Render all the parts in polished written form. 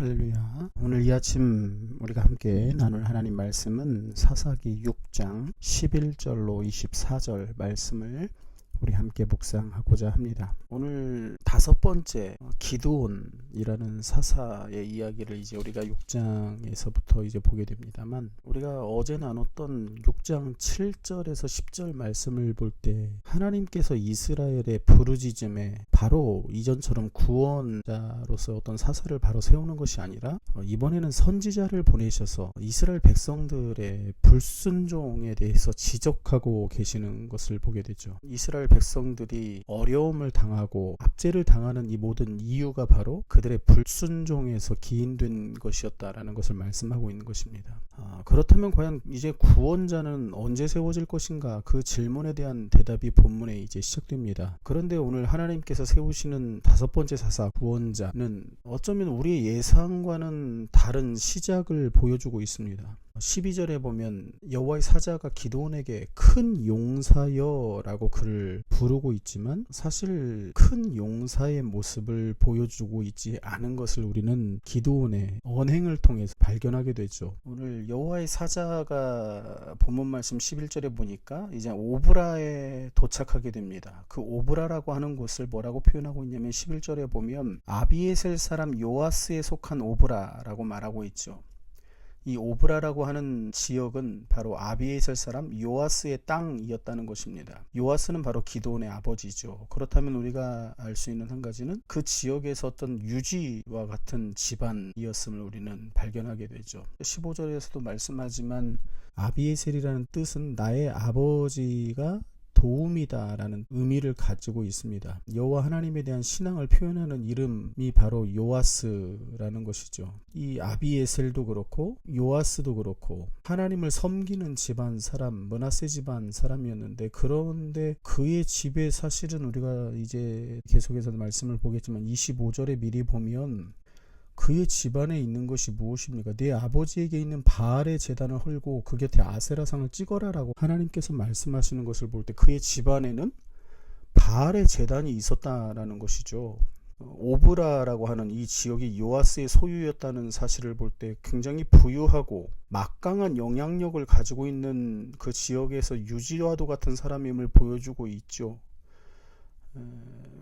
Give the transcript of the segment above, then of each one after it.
할렐루야. 오늘 이 아침 우리가 함께 나눌 하나님 말씀은 사사기 6장 11절로 24절 말씀을 우리 함께 묵상하고자 합니다. 오늘 다섯 번째 기드온이라는 사사의 이야기를 이제 우리가 6장에서부터 이제 보게 됩니다만, 우리가 어제 나눴던 6장 7절에서 10절 말씀을 볼 때 하나님께서 이스라엘의 부르짖음에 바로 이전처럼 구원자로서 어떤 사사를 바로 세우는 것이 아니라 이번에는 선지자를 보내셔서 이스라엘 백성들의 불순종에 대해서 지적하고 계시는 것을 보게 되죠. 이스라엘 백성들이 어려움을 당하고 압제를 당하는 이 모든 이유가 바로 그들의 불순종에서 기인된 것이었다라는 것을 말씀하고 있는 것입니다. 그렇다면 과연 이제 구원자는 언제 세워질 것인가? 그 질문에 대한 대답이 본문에 이제 시작됩니다. 그런데 오늘 하나님께서 세우시는 다섯 번째 사사 구원자는 어쩌면 우리의 예상과는 다른 시작을 보여주고 있습니다. 12절에 보면 여호와의 사자가 기드온에게 큰 용사여 라고 그를 부르고 있지만, 사실 큰 용사의 모습을 보여주고 있지 않은 것을 우리는 기드온의 언행을 통해서 발견하게 되죠. 오늘 여호와의 사자가 본문 말씀 11절에 보니까 이제 오브라에 도착하게 됩니다. 그 오브라라고 하는 곳을 뭐라고 표현하고 있냐면 11절에 보면 아비에셀 사람 요아스에 속한 오브라라고 말하고 있죠. 이 오브라라고 하는 지역은 바로 아비에셀 사람 요아스의 땅이었다는 것입니다. 요아스는 바로 기드온의 아버지죠. 그렇다면 우리가 알 수 있는 한 가지는 그 지역에서 어떤 유지와 같은 집안이었음을 우리는 발견하게 되죠. 15절에서도 말씀하지만 아비에셀이라는 뜻은 나의 아버지가 도움이다 라는 의미를 가지고 있습니다. 여호와 하나님에 대한 신앙을 표현하는 이름이 바로 요아스라는 것이죠. 이 아비에셀도 그렇고 요아스도 그렇고 하나님을 섬기는 집안 사람, 므낫세 집안 사람이었는데, 그런데 그의 집에 사실은 우리가 이제 계속해서 말씀을 보겠지만 25절에 미리 보면 그의 집안에 있는 것이 무엇입니까? 네 아버지에게 있는 바알의 제단을 헐고 그 곁에 아세라상을 찍어라 라고 하나님께서 말씀하시는 것을 볼 때 그의 집안에는 바알의 제단이 있었다라는 것이죠. 오브라라고 하는 이 지역이 요아스의 소유였다는 사실을 볼 때 굉장히 부유하고 막강한 영향력을 가지고 있는 그 지역에서 유지와도 같은 사람임을 보여주고 있죠.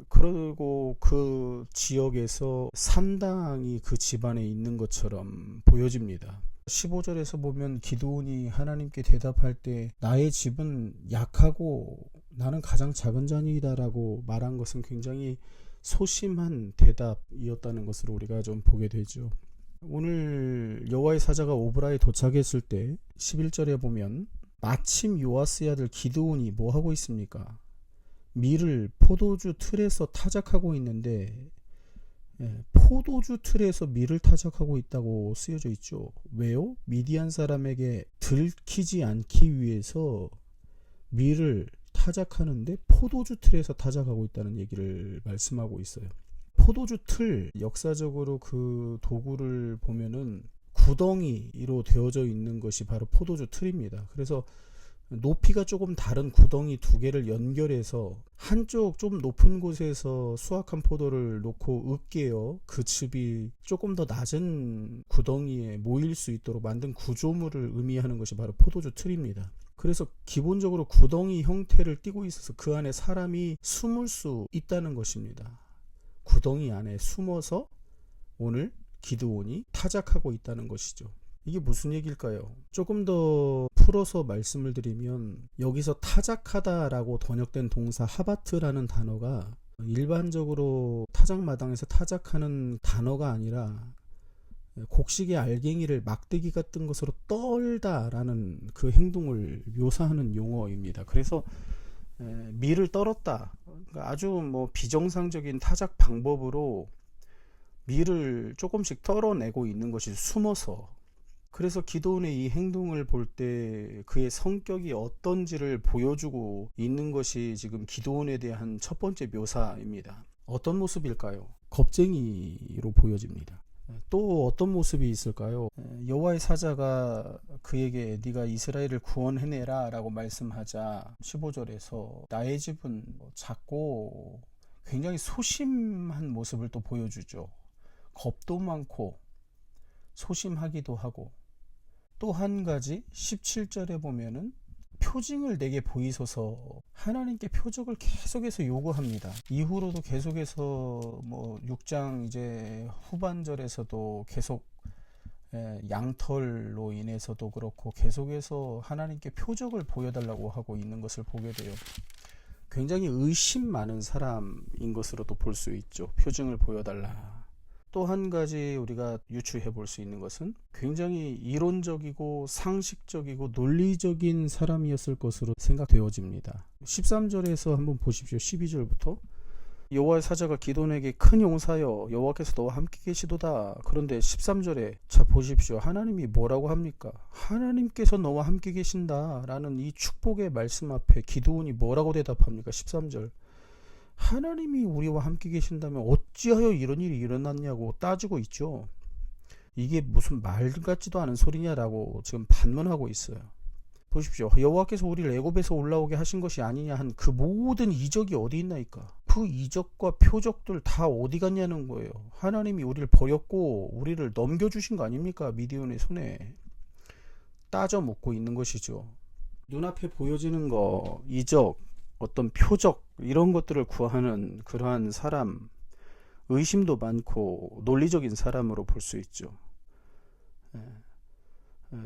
그리고 그 지역에서 산당이 그 집안에 있는 것처럼 보여집니다. 15절에서 보면 기드온이 하나님께 대답할 때 나의 집은 약하고 나는 가장 작은 자니이다 라고 말한 것은 굉장히 소심한 대답이었다는 것을 우리가 좀 보게 되죠. 오늘 여호와의 사자가 오브라에 도착했을 때 11절에 보면 마침 요아스의 아들 기드온이 뭐 하고 있습니까? 밀을 포도주 틀에서 타작하고 있는데, 포도주 틀에서 밀을 타작하고 있다고 쓰여져 있죠. 왜요? 미디안 사람에게 들키지 않기 위해서 밀을 타작하는데 포도주 틀에서 타작하고 있다는 얘기를 말씀하고 있어요. 포도주 틀, 역사적으로 그 도구를 보면은 구덩이로 되어져 있는 것이 바로 포도주 틀입니다. 그래서 높이가 조금 다른 구덩이 두 개를 연결해서 한쪽 좀 높은 곳에서 수확한 포도를 놓고 으깨어 그 즙이 조금 더 낮은 구덩이에 모일 수 있도록 만든 구조물을 의미하는 것이 바로 포도주 틀입니다. 그래서 기본적으로 구덩이 형태를 띠고 있어서 그 안에 사람이 숨을 수 있다는 것입니다. 구덩이 안에 숨어서 오늘 기드온이 타작하고 있다는 것이죠. 이게 무슨 얘기일까요? 조금 더 풀어서 말씀을 드리면, 여기서 타작하다라고 번역된 동사 하바트라는 단어가 일반적으로 타작마당에서 타작하는 단어가 아니라 곡식의 알갱이를 막대기 같은 것으로 떨다라는 그 행동을 묘사하는 용어입니다. 그래서 밀을 떨었다, 그러니까 아주 뭐 비정상적인 타작 방법으로 밀을 조금씩 떨어내고 있는 것이 숨어서. 그래서 기드온의 이 행동을 볼 때 그의 성격이 어떤지를 보여주고 있는 것이 지금 기드온에 대한 첫 번째 묘사입니다. 어떤 모습일까요? 겁쟁이로 보여집니다. 또 어떤 모습이 있을까요? 여호와의 사자가 그에게 네가 이스라엘을 구원해내라 라고 말씀하자 15절에서 나의 집은 작고 굉장히 소심한 모습을 또 보여주죠. 겁도 많고 소심하기도 하고, 또 한 가지 17절에 보면은 표징을 내게 보이소서, 하나님께 표적을 계속해서 요구합니다. 이후로도 계속해서 6장 이제 후반절에서도 계속 양털로 인해서도 그렇고 계속해서 하나님께 표적을 보여달라고 하고 있는 것을 보게 돼요. 굉장히 의심 많은 사람인 것으로도 볼 수 있죠. 표징을 보여달라. 또 한 가지 우리가 유추해 볼 수 있는 것은 굉장히 이론적이고 상식적이고 논리적인 사람이었을 것으로 생각되어집니다. 13절에서 한번 보십시오. 12절부터 여호와의 사자가 기드온에게 큰 용사여 여호와께서 너와 함께 계시도다. 그런데 13절에 자 보십시오. 하나님이 뭐라고 합니까? 하나님께서 너와 함께 계신다 라는 이 축복의 말씀 앞에 기드온이 뭐라고 대답합니까? 13절 하나님이 우리와 함께 계신다면 어찌하여 이런 일이 일어났냐고 따지고 있죠. 이게 무슨 말 같지도 않은 소리냐라고 지금 반문하고 있어요. 보십시오. 여호와께서 우리를 애굽에서 올라오게 하신 것이 아니냐 한 그 모든 이적이 어디 있나이까? 그 이적과 표적들 다 어디 갔냐는 거예요. 하나님이 우리를 버렸고 우리를 넘겨주신 거 아닙니까? 미디온의 손에 따져 묻고 있는 것이죠. 눈앞에 보여지는 거, 이적, 어떤 표적 이런 것들을 구하는 그러한 사람, 의심도 많고 논리적인 사람으로 볼 수 있죠.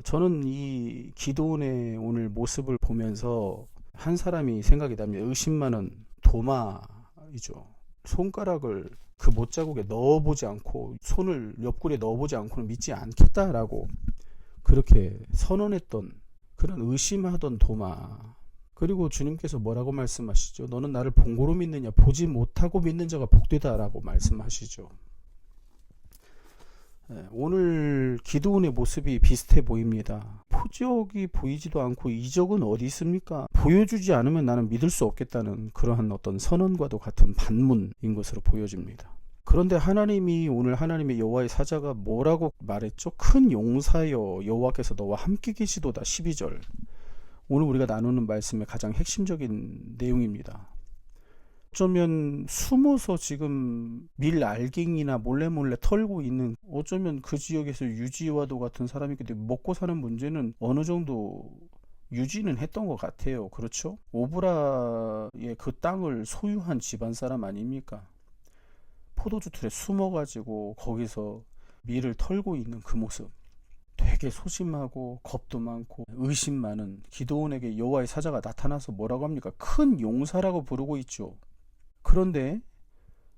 저는 이 기드온의 오늘 모습을 보면서 한 사람이 생각이 납니다. 의심 많은 도마이죠. 손가락을 그 못자국에 넣어보지 않고 손을 옆구리에 넣어보지 않고는 믿지 않겠다라고 그렇게 선언했던 그런 의심하던 도마. 그리고 주님께서 뭐라고 말씀하시죠? 너는 나를 본고로 믿느냐? 보지 못하고 믿는 자가 복되다라고 말씀하시죠. 오늘 기드온의 모습이 비슷해 보입니다. 표적이 보이지도 않고 이적은 어디 있습니까? 보여주지 않으면 나는 믿을 수 없겠다는 그러한 어떤 선언과도 같은 반문인 것으로 보여집니다. 그런데 하나님이 오늘 하나님의 여호와의 사자가 뭐라고 말했죠? 큰 용사여 여호와께서 너와 함께 계시도다. 12절. 오늘 우리가 나누는 말씀의 가장 핵심적인 내용입니다. 어쩌면 숨어서 지금 밀 알갱이나 몰래 털고 있는, 어쩌면 그 지역에서 유지와도 같은 사람이기 때문에 먹고 사는 문제는 어느 정도 유지는 했던 것 같아요. 그렇죠? 오브라의 그 땅을 소유한 집안 사람 아닙니까? 포도주 틀에 숨어가지고 거기서 밀을 털고 있는 그 모습, 되게 소심하고 겁도 많고 의심 많은 기드온에게 여호와의 사자가 나타나서 뭐라고 합니까? 큰 용사라고 부르고 있죠. 그런데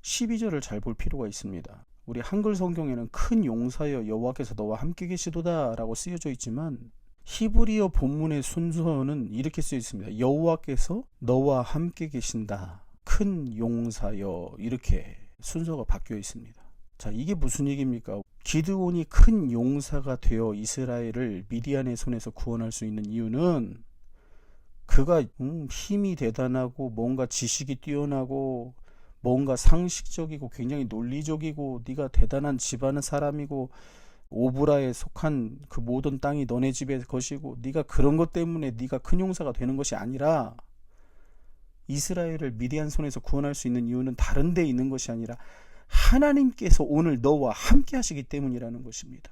12절을 잘 볼 필요가 있습니다. 우리 한글 성경에는 큰 용사여 여호와께서 너와 함께 계시도다 라고 쓰여져 있지만 히브리어 본문의 순서는 이렇게 쓰여 있습니다. 여호와께서 너와 함께 계신다. 큰 용사여, 이렇게 순서가 바뀌어 있습니다. 자, 이게 무슨 얘기입니까? 기드온이 큰 용사가 되어 이스라엘을 미디안의 손에서 구원할 수 있는 이유는 그가 힘이 대단하고 뭔가 지식이 뛰어나고 뭔가 상식적이고 굉장히 논리적이고 네가 대단한 집안의 사람이고 오브라에 속한 그 모든 땅이 너네 집의 것이고 네가 그런 것 때문에 네가 큰 용사가 되는 것이 아니라, 이스라엘을 미디안 손에서 구원할 수 있는 이유는 다른 데 있는 것이 아니라 하나님께서 오늘 너와 함께 하시기 때문이라는 것입니다.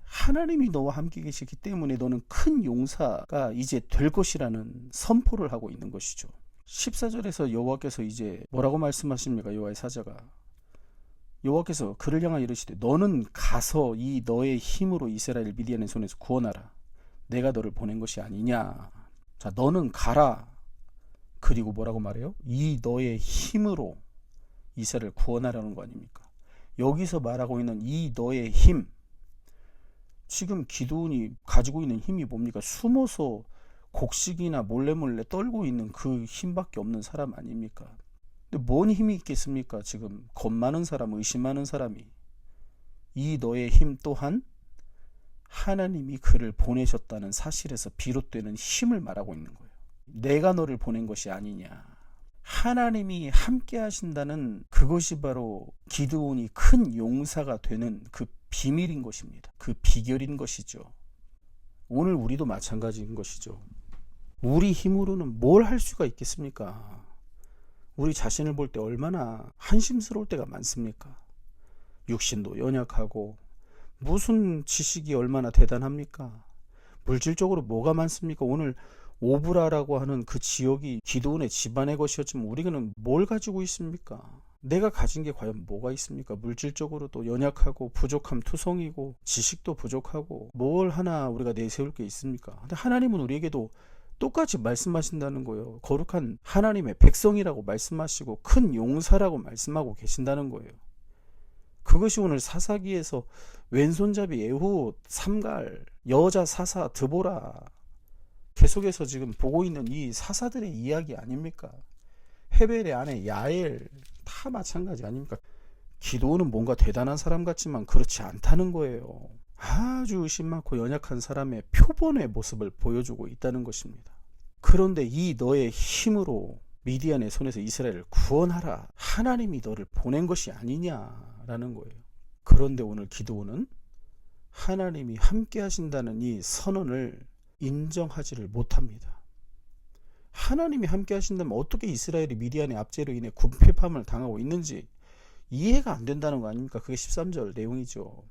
하나님이 너와 함께 계시기 때문에 너는 큰 용사가 이제 될 것이라는 선포를 하고 있는 것이죠. 14절에서 여호와께서 이제 뭐라고 말씀하십니까? 여호와의 사자가 여호와께서 그를 향하여 이르시되 너는 가서 이 너의 힘으로 이스라엘 미디안의 손에서 구원하라. 내가 너를 보낸 것이 아니냐. 자, 너는 가라. 그리고 뭐라고 말해요? 이 너의 힘으로 이스라엘을 구원하라는 거 아닙니까? 여기서 말하고 있는 이 너의 힘, 지금 기드온이 가지고 있는 힘이 뭡니까? 숨어서 곡식이나 몰래 떨고 있는 그 힘밖에 없는 사람 아닙니까? 근데 뭔 힘이 있겠습니까? 지금 겁 많은 사람, 의심 많은 사람이. 이 너의 힘 또한 하나님이 그를 보내셨다는 사실에서 비롯되는 힘을 말하고 있는 거예요. 내가 너를 보낸 것이 아니냐. 하나님이 함께 하신다는 그것이 바로 기드온이 큰 용사가 되는 그 비밀인 것입니다. 그 비결인 것이죠. 오늘 우리도 마찬가지인 것이죠. 우리 힘으로는 뭘 할 수가 있겠습니까? 우리 자신을 볼 때 얼마나 한심스러울 때가 많습니까? 육신도 연약하고 무슨 지식이 얼마나 대단합니까? 물질적으로 뭐가 많습니까? 오늘 오브라라고 하는 그 지역이 기드온의 집안의 것이었지만 우리는 뭘 가지고 있습니까? 내가 가진 게 과연 뭐가 있습니까? 물질적으로도 연약하고 부족함 투성이고 지식도 부족하고 뭘 하나 우리가 내세울 게 있습니까? 근데 하나님은 우리에게도 똑같이 말씀하신다는 거예요. 거룩한 하나님의 백성이라고 말씀하시고 큰 용사라고 말씀하고 계신다는 거예요. 그것이 오늘 사사기에서 왼손잡이 예후, 삼갈, 여자 사사 드보라 계속해서 지금 보고 있는 이 사사들의 이야기 아닙니까? 헤벨의 아내 야엘 다 마찬가지 아닙니까? 기드온은 뭔가 대단한 사람 같지만 그렇지 않다는 거예요. 아주 의심 많고 연약한 사람의 표본의 모습을 보여주고 있다는 것입니다. 그런데 이 너의 힘으로 미디안의 손에서 이스라엘을 구원하라. 하나님이 너를 보낸 것이 아니냐라는 거예요. 그런데 오늘 기드온은 하나님이 함께 하신다는 이 선언을 인정하지를 못합니다. 하나님이 함께 하신다면 어떻게 이스라엘이 미디안의 압제로 인해 군패함을 당하고 있는지 이해가 안 된다는 거 아닙니까? 그게 13절 내용이죠.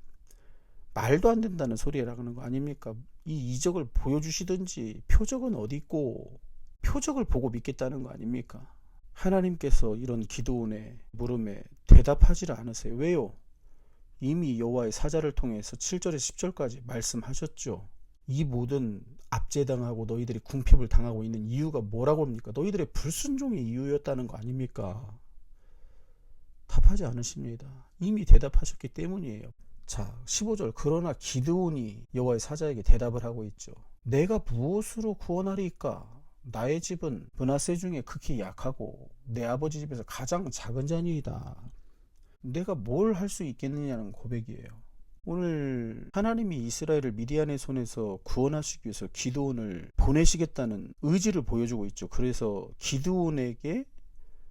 말도 안 된다는 소리라는 거 아닙니까? 이 이적을 보여주시든지 표적은 어디 있고 표적을 보고 믿겠다는 거 아닙니까? 하나님께서 이런 기드온의 물음에 대답하지를 않으세요. 왜요? 이미 여호와의 사자를 통해서 7절에서 10절까지 말씀하셨죠. 이 모든 압제당하고 너희들이 궁핍을 당하고 있는 이유가 뭐라고 합니까? 너희들의 불순종의 이유였다는 거 아닙니까? 답하지 않으십니다. 이미 대답하셨기 때문이에요. 자, 15절 그러나 기드온이 여호와의 사자에게 대답을 하고 있죠. 내가 무엇으로 구원하리까? 나의 집은 므낫세 중에 극히 약하고 내 아버지 집에서 가장 작은 자녀이다. 내가 뭘 할 수 있겠느냐는 고백이에요. 오늘 하나님이 이스라엘을 미디안의 손에서 구원하시기 위해서 기드온을 보내시겠다는 의지를 보여주고 있죠. 그래서 기드온에게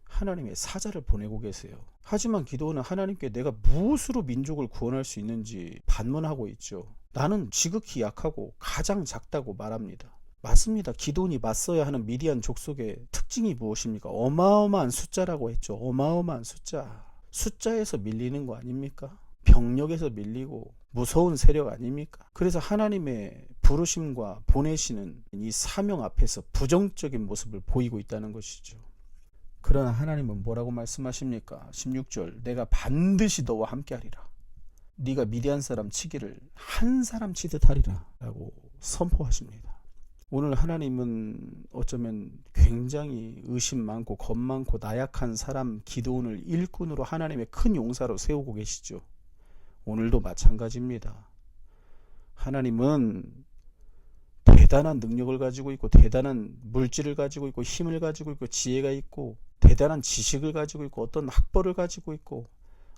하나님의 사자를 보내고 계세요. 하지만 기드온은 하나님께 내가 무엇으로 민족을 구원할 수 있는지 반문하고 있죠. 나는 지극히 약하고 가장 작다고 말합니다. 맞습니다. 기드온이 맞서야 하는 미디안 족속의 특징이 무엇입니까? 어마어마한 숫자라고 했죠. 어마어마한 숫자. 숫자에서 밀리는 거 아닙니까? 병력에서 밀리고 무서운 세력 아닙니까? 그래서 하나님의 부르심과 보내시는 이 사명 앞에서 부정적인 모습을 보이고 있다는 것이죠. 그러나 하나님은 뭐라고 말씀하십니까? 16절 내가 반드시 너와 함께하리라. 네가 미디안 사람 치기를 한 사람 치듯 하리라 라고 선포하십니다. 오늘 하나님은 어쩌면 굉장히 의심 많고 겁 많고 나약한 사람 기드온을 일꾼으로 하나님의 큰 용사로 세우고 계시죠. 오늘도 마찬가지입니다. 하나님은 대단한 능력을 가지고 있고 대단한 물질을 가지고 있고 힘을 가지고 있고 지혜가 있고 대단한 지식을 가지고 있고 어떤 학벌을 가지고 있고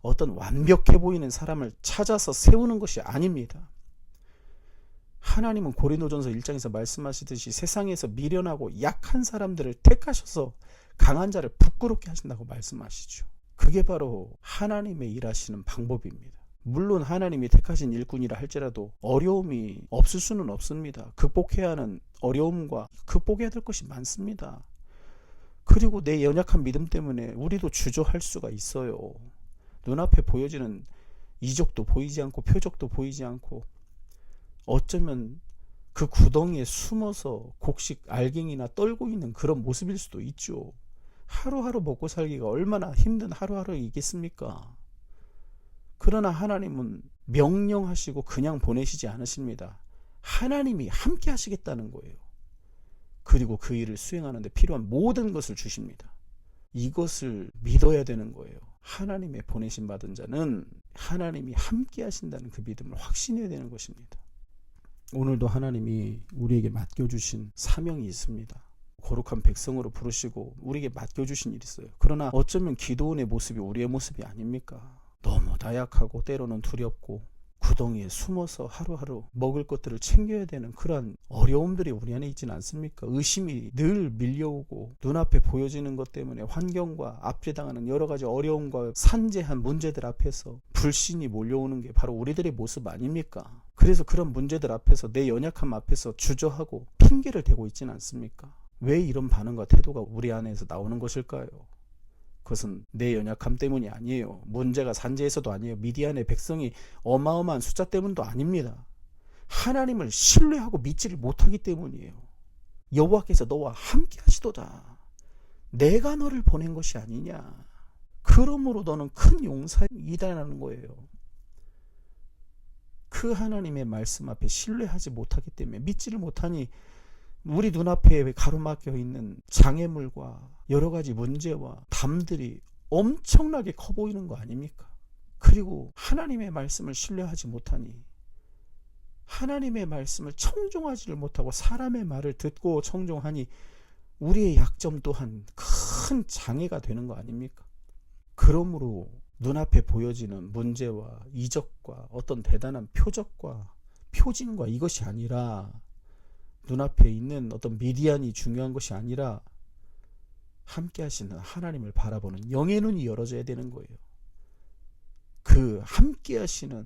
어떤 완벽해 보이는 사람을 찾아서 세우는 것이 아닙니다. 하나님은 고린도전서 1장에서 말씀하시듯이 세상에서 미련하고 약한 사람들을 택하셔서 강한 자를 부끄럽게 하신다고 말씀하시죠. 그게 바로 하나님의 일하시는 방법입니다. 물론 하나님이 택하신 일꾼이라 할지라도 어려움이 없을 수는 없습니다. 극복해야 하는 어려움과 극복해야 될 것이 많습니다. 그리고 내 연약한 믿음 때문에 우리도 주저할 수가 있어요. 눈앞에 보여지는 이적도 보이지 않고 표적도 보이지 않고 어쩌면 그 구덩이에 숨어서 곡식 알갱이나 떨고 있는 그런 모습일 수도 있죠. 하루하루 먹고 살기가 얼마나 힘든 하루하루이겠습니까? 그러나 하나님은 명령하시고 그냥 보내시지 않으십니다. 하나님이 함께 하시겠다는 거예요. 그리고 그 일을 수행하는 데 필요한 모든 것을 주십니다. 이것을 믿어야 되는 거예요. 하나님의 보내심 받은 자는 하나님이 함께 하신다는 그 믿음을 확신해야 되는 것입니다. 오늘도 하나님이 우리에게 맡겨주신 사명이 있습니다. 거룩한 백성으로 부르시고 우리에게 맡겨주신 일이 있어요. 그러나 어쩌면 기드온의 모습이 우리의 모습이 아닙니까? 너무 나약하고 때로는 두렵고 구덩이에 숨어서 하루하루 먹을 것들을 챙겨야 되는 그러한 어려움들이 우리 안에 있지는 않습니까? 의심이 늘 밀려오고 눈앞에 보여지는 것 때문에 환경과 압제당하는 여러 가지 어려움과 산재한 문제들 앞에서 불신이 몰려오는 게 바로 우리들의 모습 아닙니까? 그래서 그런 문제들 앞에서 내 연약함 앞에서 주저하고 핑계를 대고 있지는 않습니까? 왜 이런 반응과 태도가 우리 안에서 나오는 것일까요? 그것은 내 연약함 때문이 아니에요. 문제가 산재에서도 아니에요. 미디안의 백성이 어마어마한 숫자 때문도 아닙니다. 하나님을 신뢰하고 믿지를 못하기 때문이에요. 여호와께서 너와 함께 하시도다. 내가 너를 보낸 것이 아니냐. 그러므로 너는 큰 용사이다라는 거예요. 그 하나님의 말씀 앞에 신뢰하지 못하기 때문에, 믿지를 못하니 우리 눈앞에 가로막혀 있는 장애물과 여러 가지 문제와 담들이 엄청나게 커 보이는 거 아닙니까? 그리고 하나님의 말씀을 신뢰하지 못하니, 하나님의 말씀을 청종하지를 못하고 사람의 말을 듣고 청종하니 우리의 약점 또한 큰 장애가 되는 거 아닙니까? 그러므로 눈앞에 보여지는 문제와 이적과 어떤 대단한 표적과 표징과 이것이 아니라, 눈앞에 있는 어떤 미디안이 중요한 것이 아니라 함께 하시는 하나님을 바라보는 영의 눈이 열어져야 되는 거예요. 그 함께 하시는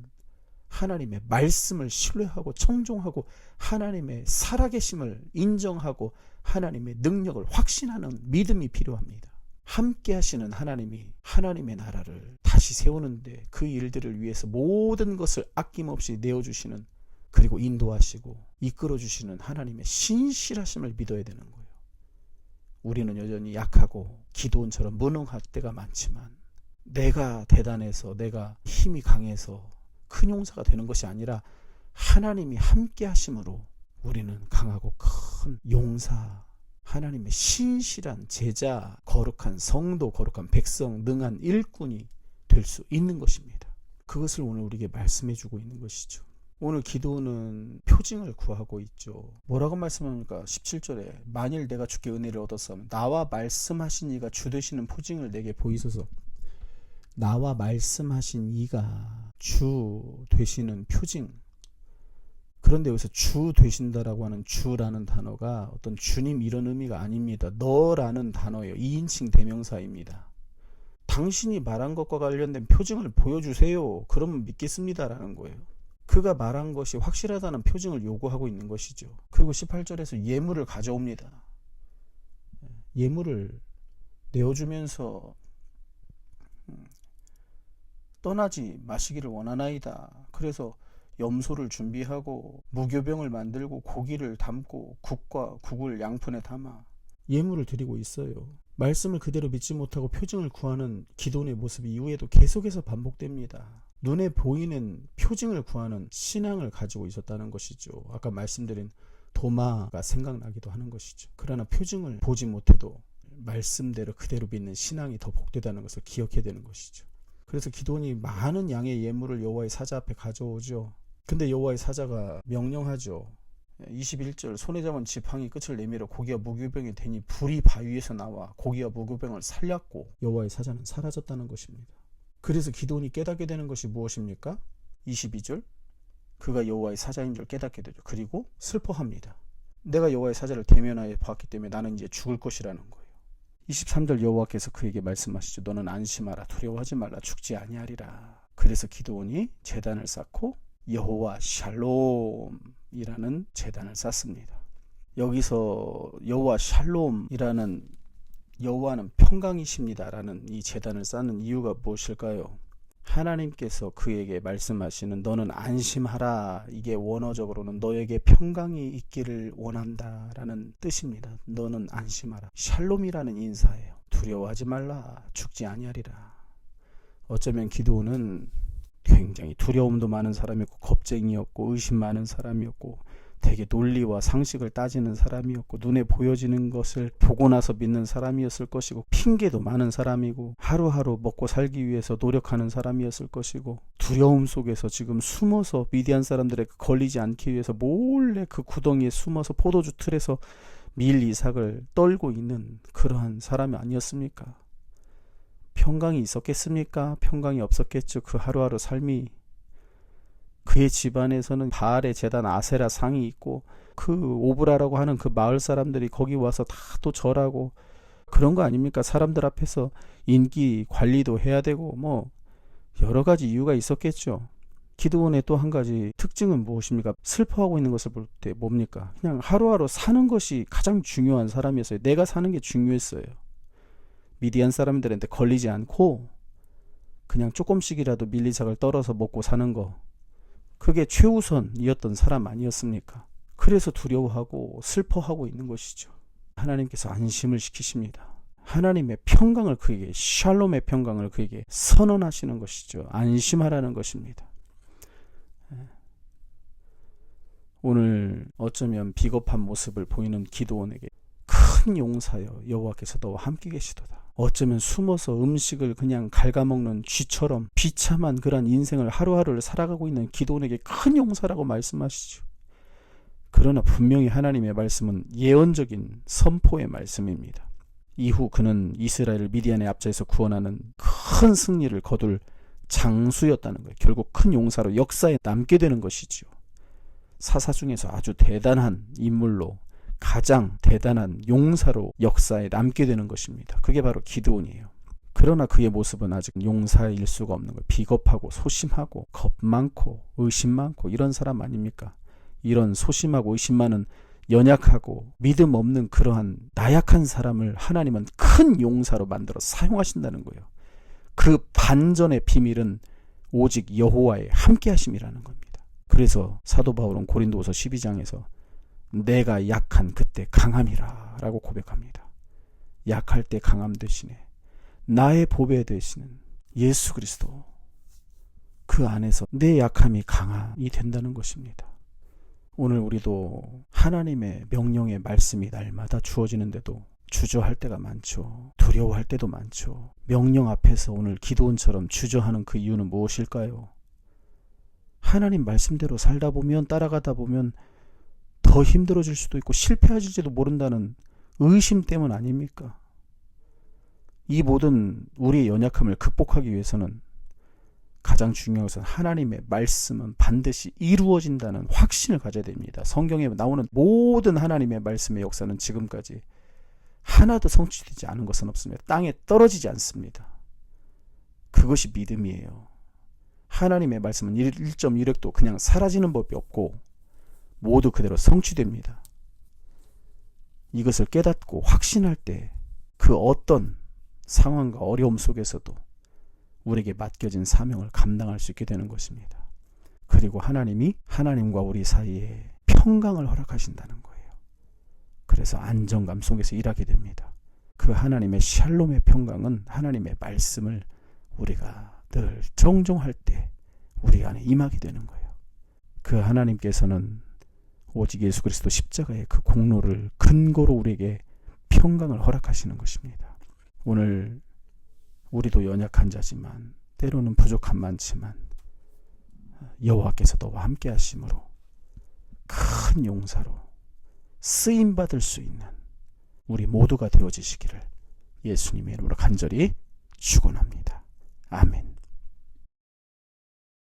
하나님의 말씀을 신뢰하고 청종하고 하나님의 살아계심을 인정하고 하나님의 능력을 확신하는 믿음이 필요합니다. 함께 하시는 하나님이 하나님의 나라를 다시 세우는데 그 일들을 위해서 모든 것을 아낌없이 내어주시는, 그리고 인도하시고 이끌어주시는 하나님의 신실하심을 믿어야 되는 거예요. 우리는 여전히 약하고 기도원처럼 무능할 때가 많지만, 내가 대단해서 내가 힘이 강해서 큰 용사가 되는 것이 아니라 하나님이 함께 하심으로 우리는 강하고 큰 용사, 하나님의 신실한 제자, 거룩한 성도, 거룩한 백성, 능한 일꾼이 될 수 있는 것입니다. 그것을 오늘 우리에게 말씀해 주고 있는 것이죠. 오늘 기도는 표징을 구하고 있죠. 뭐라고 말씀합니까? 17절에 만일 내가 주께 은혜를 얻었으면 나와 말씀하신 이가 주 되시는 표징을 내게 보이소서. 나와 말씀하신 이가 주 되시는 표징. 그런데 여기서 주 되신다라고 하는 주라는 단어가 어떤 주님 이런 의미가 아닙니다. 너라는 단어예요. 2인칭 대명사입니다. 당신이 말한 것과 관련된 표징을 보여주세요. 그러면 믿겠습니다라는 거예요. 그가 말한 것이 확실하다는 표징을 요구하고 있는 것이죠. 그리고 18절에서 예물을 가져옵니다. 예물을 내어주면서 떠나지 마시기를 원하나이다. 그래서 염소를 준비하고 무교병을 만들고 고기를 담고 국을 양푼에 담아 예물을 드리고 있어요. 말씀을 그대로 믿지 못하고 표징을 구하는 기도원의 모습이 이후에도 계속해서 반복됩니다. 눈에 보이는 표징을 구하는 신앙을 가지고 있었다는 것이죠. 아까 말씀드린 도마가 생각나기도 하는 것이죠. 그러나 표징을 보지 못해도 말씀대로 그대로 믿는 신앙이 더 복되다는 것을 기억해야 되는 것이죠. 그래서 기도원이 많은 양의 예물을 여호와의 사자 앞에 가져오죠. 근데 여호와의 사자가 명령하죠. 21절 손에 잡은 지팡이 끝을 내밀어 고기와 무교병이 되니 불이 바위에서 나와 고기와 무교병을 살렸고 여호와의 사자는 사라졌다는 것입니다. 그래서 기도원이 깨닫게 되는 것이 무엇입니까? 22절 그가 여호와의 사자인 줄 깨닫게 되죠. 그리고 슬퍼합니다. 내가 여호와의 사자를 대면하여 봤기 때문에 나는 이제 죽을 것이라는 거예요. 23절 여호와께서 그에게 말씀하시죠. 너는 안심하라. 두려워하지 말라. 죽지 아니하리라. 그래서 기도원이 제단을 쌓고 여호와 샬롬이라는 제단을 쌓습니다. 여기서 여호와 샬롬이라는 여호와는 평강이십니다라는 이 제단을 쌓는 이유가 무엇일까요? 하나님께서 그에게 말씀하시는 너는 안심하라. 이게 원어적으로는 너에게 평강이 있기를 원한다라는 뜻입니다. 너는 안심하라. 샬롬이라는 인사예요. 두려워하지 말라. 죽지 아니하리라. 어쩌면 기도는 굉장히 두려움도 많은 사람이었고 겁쟁이였고 의심 많은 사람이었고 되게 논리와 상식을 따지는 사람이었고 눈에 보여지는 것을 보고 나서 믿는 사람이었을 것이고 핑계도 많은 사람이고 하루하루 먹고 살기 위해서 노력하는 사람이었을 것이고 두려움 속에서 지금 숨어서 미디안 사람들에게 걸리지 않기 위해서 몰래 그 구덩이에 숨어서 포도주 틀에서 밀 이삭을 떨고 있는 그러한 사람이 아니었습니까? 평강이 있었겠습니까? 평강이 없었겠죠. 그 하루하루 삶이. 그의 집안에서는 바알의 제단 아세라 상이 있고 그 오브라라고 하는 그 마을 사람들이 거기 와서 다 또 절하고 그런 거 아닙니까? 사람들 앞에서 인기 관리도 해야 되고 뭐 여러 가지 이유가 있었겠죠. 기도원의 또 한 가지 특징은 무엇입니까? 슬퍼하고 있는 것을 볼 때 뭡니까? 그냥 하루하루 사는 것이 가장 중요한 사람이었어요. 내가 사는 게 중요했어요. 미디안 사람들한테 걸리지 않고 그냥 조금씩이라도 밀리작을 떨어서 먹고 사는 거, 그게 최우선이었던 사람 아니었습니까? 그래서 두려워하고 슬퍼하고 있는 것이죠. 하나님께서 안심을 시키십니다. 하나님의 평강을 그에게, 샬롬의 평강을 그에게 선언하시는 것이죠. 안심하라는 것입니다. 오늘 어쩌면 비겁한 모습을 보이는 기드온에게 큰 용사여 여호와께서 너와 함께 계시도다. 어쩌면 숨어서 음식을 그냥 갉아먹는 쥐처럼 비참한 그런 인생을 하루하루를 살아가고 있는 기드온에게 큰 용사라고 말씀하시죠. 그러나 분명히 하나님의 말씀은 예언적인 선포의 말씀입니다. 이후 그는 이스라엘을 미디안의 압제에서 구원하는 큰 승리를 거둘 장수였다는 거예요. 결국 큰 용사로 역사에 남게 되는 것이죠. 사사 중에서 아주 대단한 인물로, 가장 대단한 용사로 역사에 남게 되는 것입니다. 그게 바로 기드온이에요. 그러나 그의 모습은 아직 용사일 수가 없는 거예요. 비겁하고 소심하고 겁 많고 의심 많고 이런 사람 아닙니까? 이런 소심하고 의심 많은 연약하고 믿음 없는 그러한 나약한 사람을 하나님은 큰 용사로 만들어 사용하신다는 거예요. 그 반전의 비밀은 오직 여호와의 함께하심이라는 겁니다. 그래서 사도 바울은 고린도후서 12장에서 내가 약한 그때 강함이라 라고 고백합니다. 약할 때 강함 대신에 나의 보배 되시는 예수 그리스도, 그 안에서 내 약함이 강함이 된다는 것입니다. 오늘 우리도 하나님의 명령의 말씀이 날마다 주어지는데도 주저할 때가 많죠. 두려워할 때도 많죠. 명령 앞에서 오늘 기드온처럼 주저하는 그 이유는 무엇일까요? 하나님 말씀대로 살다 보면, 따라가다 보면 더 힘들어질 수도 있고 실패하실지도 모른다는 의심 때문 아닙니까? 이 모든 우리의 연약함을 극복하기 위해서는 가장 중요한 것은 하나님의 말씀은 반드시 이루어진다는 확신을 가져야 됩니다. 성경에 나오는 모든 하나님의 말씀의 역사는 지금까지 하나도 성취되지 않은 것은 없습니다. 땅에 떨어지지 않습니다. 그것이 믿음이에요. 하나님의 말씀은 1.1획도 그냥 사라지는 법이 없고 모두 그대로 성취됩니다. 이것을 깨닫고 확신할 때 그 어떤 상황과 어려움 속에서도 우리에게 맡겨진 사명을 감당할 수 있게 되는 것입니다. 그리고 하나님이 하나님과 우리 사이에 평강을 허락하신다는 거예요. 그래서 안정감 속에서 일하게 됩니다. 그 하나님의 샬롬의 평강은 하나님의 말씀을 우리가 늘 정종할 때 우리 안에 임하게 되는 거예요. 그 하나님께서는 오직 예수 그리스도 십자가의 그 공로를 근거로 우리에게 평강을 허락하시는 것입니다. 오늘 우리도 연약한 자지만 때로는 부족함 많지만 여호와께서 너와 함께 하심으로 큰 용사로 쓰임받을 수 있는 우리 모두가 되어지시기를 예수님의 이름으로 간절히 축원합니다. 아멘.